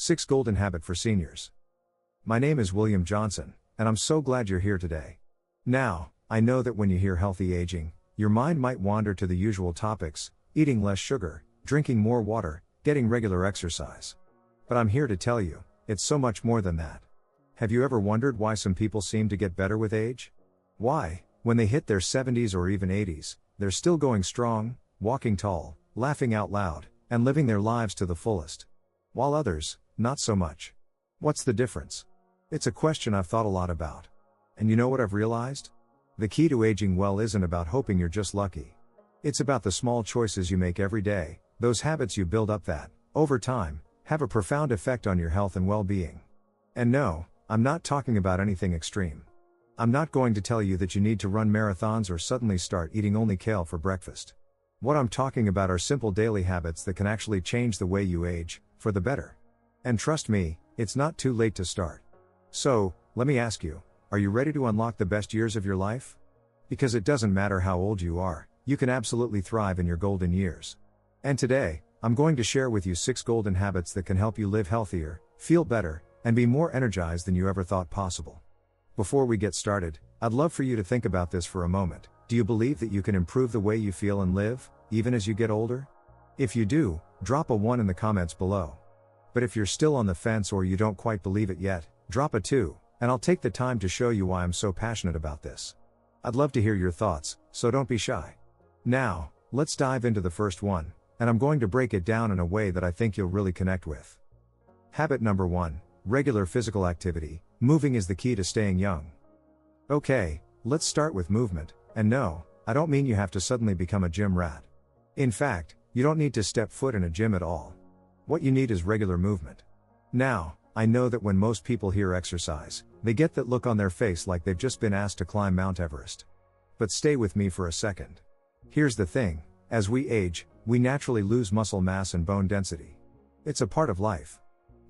6 Golden Habit for Seniors. My name is William Johnson, and I'm so glad you're here today. Now, I know that when you hear healthy aging, your mind might wander to the usual topics: eating less sugar, drinking more water, getting regular exercise. But I'm here to tell you, it's so much more than that. Have you ever wondered why some people seem to get better with age? Why, when they hit their 70s or even 80s, they're still going strong, walking tall, laughing out loud, and living their lives to the fullest, while others, not so much? What's the difference? It's a question I've thought a lot about. And you know what I've realized? The key to aging well isn't about hoping you're just lucky. It's about the small choices you make every day, those habits you build up that, over time, have a profound effect on your health and well-being. And no, I'm not talking about anything extreme. I'm not going to tell you that you need to run marathons or suddenly start eating only kale for breakfast. What I'm talking about are simple daily habits that can actually change the way you age, for the better. And trust me, it's not too late to start. So, let me ask you, are you ready to unlock the best years of your life? Because it doesn't matter how old you are, you can absolutely thrive in your golden years. And today, I'm going to share with you 6 golden habits that can help you live healthier, feel better, and be more energized than you ever thought possible. Before we get started, I'd love for you to think about this for a moment. Do you believe that you can improve the way you feel and live, even as you get older? If you do, drop a 1 in the comments below. But if you're still on the fence or you don't quite believe it yet, drop a 2, and I'll take the time to show you why I'm so passionate about this. I'd love to hear your thoughts, so don't be shy. Now, let's dive into the first one, and I'm going to break it down in a way that I think you'll really connect with. Habit number 1, regular physical activity. Moving is the key to staying young. Okay, let's start with movement, and no, I don't mean you have to suddenly become a gym rat. In fact, you don't need to step foot in a gym at all. What you need is regular movement. Now, I know that when most people hear exercise, they get that look on their face like they've just been asked to climb Mount Everest. But stay with me for a second. Here's the thing, as we age, we naturally lose muscle mass and bone density. It's a part of life.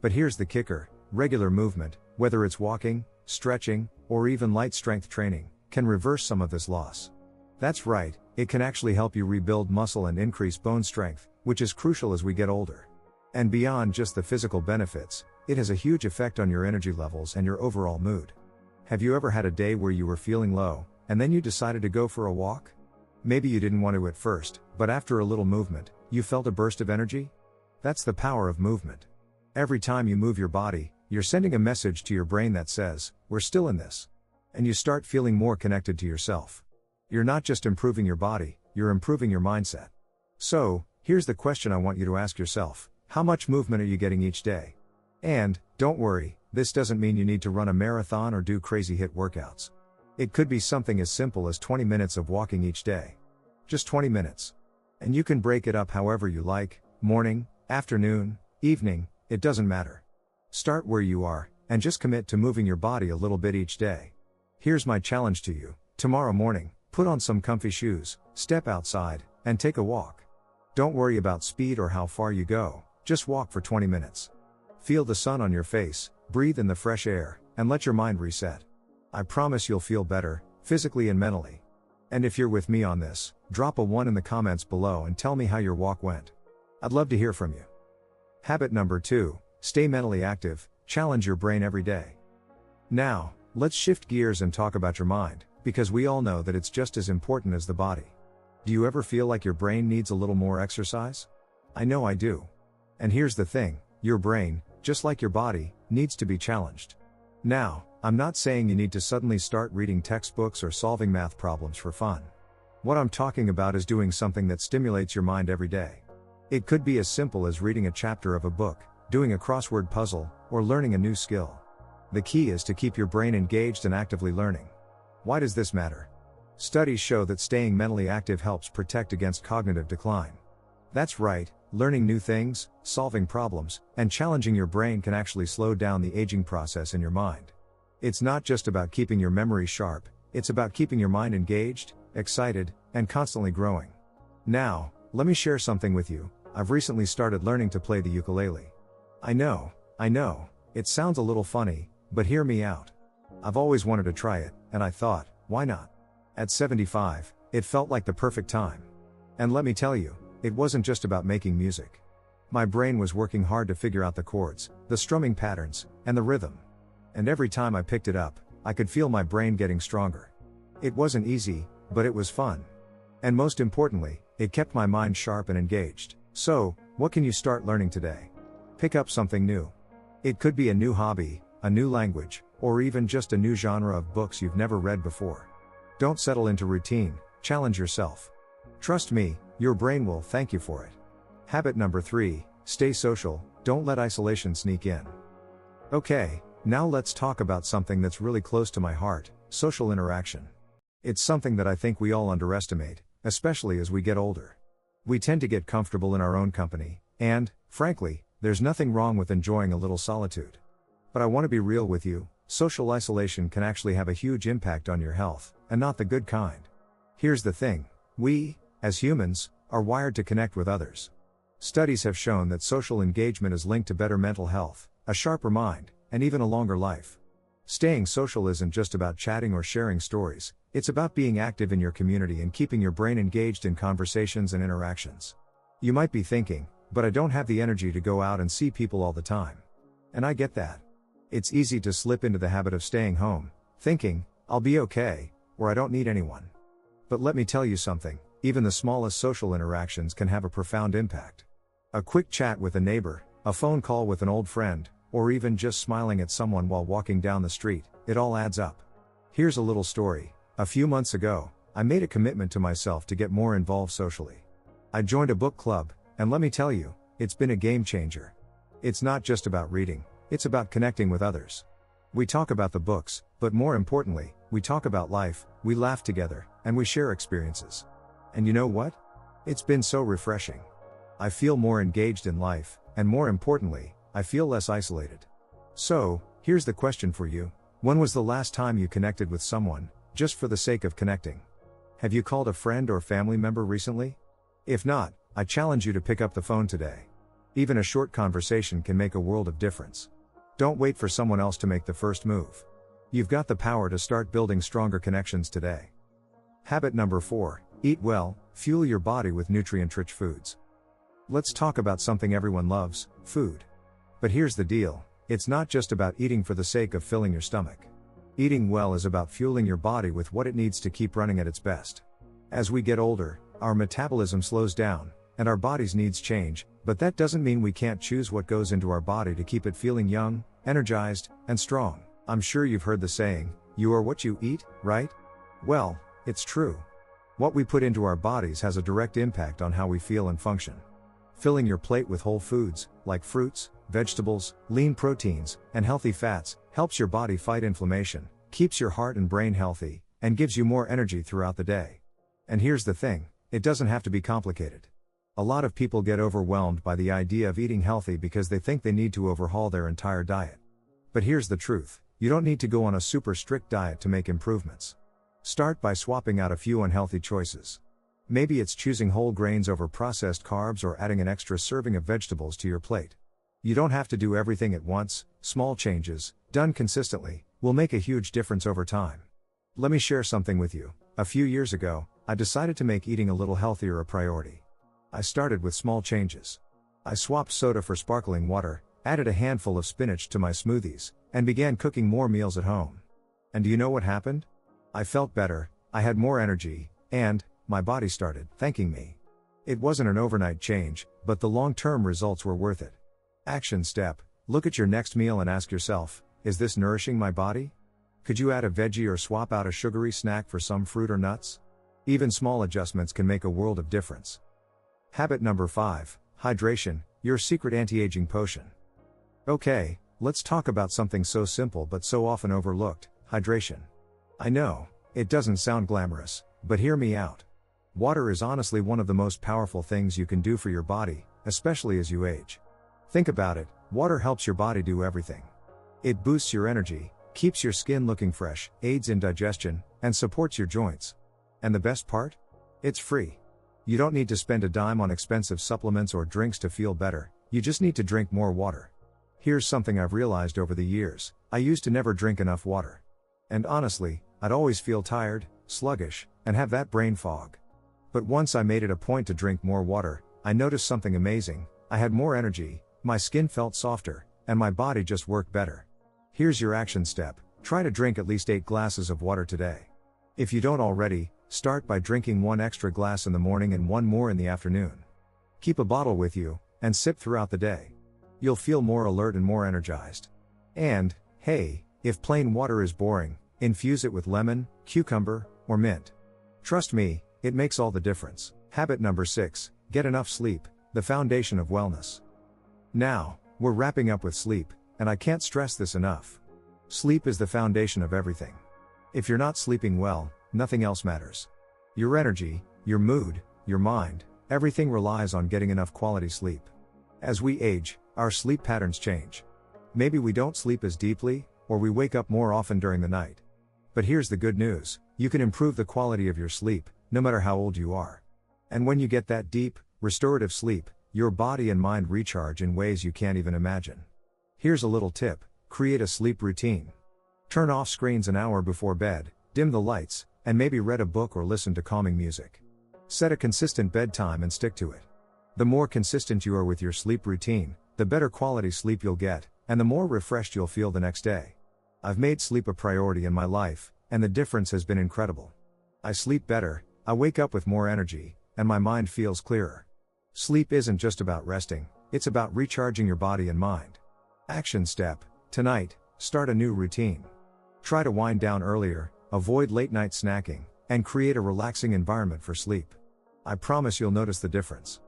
But here's the kicker, regular movement, whether it's walking, stretching, or even light strength training, can reverse some of this loss. That's right, it can actually help you rebuild muscle and increase bone strength, which is crucial as we get older. And beyond just the physical benefits, it has a huge effect on your energy levels and your overall mood. Have you ever had a day where you were feeling low, and then you decided to go for a walk? Maybe you didn't want to at first, but after a little movement, you felt a burst of energy? That's the power of movement. Every time you move your body, you're sending a message to your brain that says, we're still in this. And you start feeling more connected to yourself. You're not just improving your body, you're improving your mindset. So, here's the question I want you to ask yourself: how much movement are you getting each day? And, don't worry, this doesn't mean you need to run a marathon or do crazy HIIT workouts. It could be something as simple as 20 minutes of walking each day. Just 20 minutes. And you can break it up however you like: morning, afternoon, evening, it doesn't matter. Start where you are, and just commit to moving your body a little bit each day. Here's my challenge to you: tomorrow morning, put on some comfy shoes, step outside, and take a walk. Don't worry about speed or how far you go, just walk for 20 minutes. Feel the sun on your face, breathe in the fresh air, and let your mind reset. I promise you'll feel better, physically and mentally. And if you're with me on this, drop a 1 in the comments below and tell me how your walk went. I'd love to hear from you. Habit number 2, stay mentally active, challenge your brain every day. Now, let's shift gears and talk about your mind, because we all know that it's just as important as the body. Do you ever feel like your brain needs a little more exercise? I know I do. And here's the thing, your brain, just like your body, needs to be challenged. Now, I'm not saying you need to suddenly start reading textbooks or solving math problems for fun. What I'm talking about is doing something that stimulates your mind every day. It could be as simple as reading a chapter of a book, doing a crossword puzzle, or learning a new skill. The key is to keep your brain engaged and actively learning. Why does this matter? Studies show that staying mentally active helps protect against cognitive decline. That's right, learning new things, solving problems, and challenging your brain can actually slow down the aging process in your mind. It's not just about keeping your memory sharp, it's about keeping your mind engaged, excited, and constantly growing. Now, let me share something with you. I've recently started learning to play the ukulele. I know, it sounds a little funny, but hear me out. I've always wanted to try it, and I thought, why not? At 75, it felt like the perfect time. And let me tell you, it wasn't just about making music. My brain was working hard to figure out the chords, the strumming patterns, and the rhythm. And every time I picked it up, I could feel my brain getting stronger. It wasn't easy, but it was fun. And most importantly, it kept my mind sharp and engaged. So, what can you start learning today? Pick up something new. It could be a new hobby, a new language, or even just a new genre of books you've never read before. Don't settle into routine, challenge yourself. Trust me, your brain will thank you for it. Habit number 3, stay social, don't let isolation sneak in. Okay, now let's talk about something that's really close to my heart, social interaction. It's something that I think we all underestimate, especially as we get older. We tend to get comfortable in our own company, and, frankly, there's nothing wrong with enjoying a little solitude. But I want to be real with you, social isolation can actually have a huge impact on your health, and not the good kind. Here's the thing, we, as humans, are wired to connect with others. Studies have shown that social engagement is linked to better mental health, a sharper mind, and even a longer life. Staying social isn't just about chatting or sharing stories, it's about being active in your community and keeping your brain engaged in conversations and interactions. You might be thinking, but I don't have the energy to go out and see people all the time. And I get that. It's easy to slip into the habit of staying home, thinking, I'll be okay, or I don't need anyone. But let me tell you something, even the smallest social interactions can have a profound impact. A quick chat with a neighbor, a phone call with an old friend, or even just smiling at someone while walking down the street, it all adds up. Here's a little story. A few months ago, I made a commitment to myself to get more involved socially. I joined a book club, and let me tell you, it's been a game changer. It's not just about reading, it's about connecting with others. We talk about the books, but more importantly, we talk about life, we laugh together, and we share experiences. And you know what? It's been so refreshing. I feel more engaged in life, and more importantly, I feel less isolated. So, here's the question for you. When was the last time you connected with someone, just for the sake of connecting? Have you called a friend or family member recently? If not, I challenge you to pick up the phone today. Even a short conversation can make a world of difference. Don't wait for someone else to make the first move. You've got the power to start building stronger connections today. Habit number 4, eat well, fuel your body with nutrient-rich foods. Let's talk about something everyone loves, food. But here's the deal, it's not just about eating for the sake of filling your stomach. Eating well is about fueling your body with what it needs to keep running at its best. As we get older, our metabolism slows down, and our body's needs change, but that doesn't mean we can't choose what goes into our body to keep it feeling young, energized, and strong. I'm sure you've heard the saying, you are what you eat, right? Well, it's true. What we put into our bodies has a direct impact on how we feel and function. Filling your plate with whole foods, like fruits, vegetables, lean proteins, and healthy fats, helps your body fight inflammation, keeps your heart and brain healthy, and gives you more energy throughout the day. And here's the thing, it doesn't have to be complicated. A lot of people get overwhelmed by the idea of eating healthy because they think they need to overhaul their entire diet. But here's the truth, you don't need to go on a super strict diet to make improvements. Start by swapping out a few unhealthy choices. Maybe it's choosing whole grains over processed carbs or adding an extra serving of vegetables to your plate. You don't have to do everything at once, small changes, done consistently, will make a huge difference over time. Let me share something with you. A few years ago, I decided to make eating a little healthier a priority. I started with small changes. I swapped soda for sparkling water, added a handful of spinach to my smoothies, and began cooking more meals at home. And do you know what happened? I felt better, I had more energy, and my body started thanking me. It wasn't an overnight change, but the long-term results were worth it. Action step, look at your next meal and ask yourself, is this nourishing my body? Could you add a veggie or swap out a sugary snack for some fruit or nuts? Even small adjustments can make a world of difference. Habit number 5, hydration, your secret anti-aging potion. Okay, let's talk about something so simple but so often overlooked, hydration. I know, it doesn't sound glamorous, but hear me out. Water is honestly one of the most powerful things you can do for your body, especially as you age. Think about it, water helps your body do everything. It boosts your energy, keeps your skin looking fresh, aids in digestion, and supports your joints. And the best part? It's free. You don't need to spend a dime on expensive supplements or drinks to feel better, you just need to drink more water. Here's something I've realized over the years, I used to never drink enough water. And honestly, I'd always feel tired, sluggish, and have that brain fog. But once I made it a point to drink more water, I noticed something amazing. I had more energy, my skin felt softer, and my body just worked better. Here's your action step: try to drink at least 8 glasses of water today. If you don't already, start by drinking 1 extra glass in the morning and 1 more in the afternoon. Keep a bottle with you, and sip throughout the day. You'll feel more alert and more energized. And, hey, if plain water is boring, infuse it with lemon, cucumber, or mint. Trust me, it makes all the difference. Habit number 6, get enough sleep, the foundation of wellness. Now, we're wrapping up with sleep, and I can't stress this enough. Sleep is the foundation of everything. If you're not sleeping well, nothing else matters. Your energy, your mood, your mind, everything relies on getting enough quality sleep. As we age, our sleep patterns change. Maybe we don't sleep as deeply, or we wake up more often during the night. But here's the good news: you can improve the quality of your sleep, no matter how old you are. And when you get that deep, restorative sleep, your body and mind recharge in ways you can't even imagine. Here's a little tip: create a sleep routine. Turn off screens an hour before bed, dim the lights, and maybe read a book or listen to calming music. Set a consistent bedtime and stick to it. The more consistent you are with your sleep routine, the better quality sleep you'll get, and the more refreshed you'll feel the next day. I've made sleep a priority in my life, and the difference has been incredible. I sleep better, I wake up with more energy, and my mind feels clearer. Sleep isn't just about resting, it's about recharging your body and mind. Action step: tonight, start a new routine. Try to wind down earlier, avoid late night snacking, and create a relaxing environment for sleep. I promise you'll notice the difference.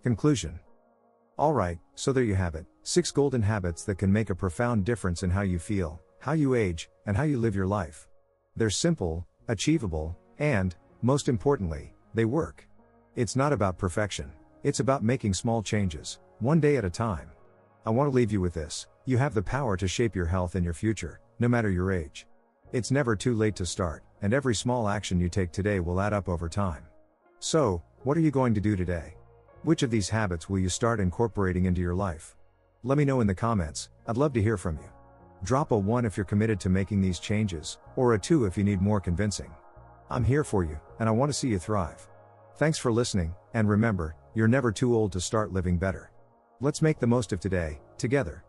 Conclusion. Alright, so there you have it, 6 golden habits that can make a profound difference in how you feel, how you age, and how you live your life. They're simple, achievable, and, most importantly, they work. It's not about perfection, it's about making small changes, one day at a time. I want to leave you with this: you have the power to shape your health and your future, no matter your age. It's never too late to start, and every small action you take today will add up over time. So, what are you going to do today? Which of these habits will you start incorporating into your life? Let me know in the comments, I'd love to hear from you. Drop a 1 if you're committed to making these changes, or a 2 if you need more convincing. I'm here for you, and I want to see you thrive. Thanks for listening, and remember, you're never too old to start living better. Let's make the most of today, together.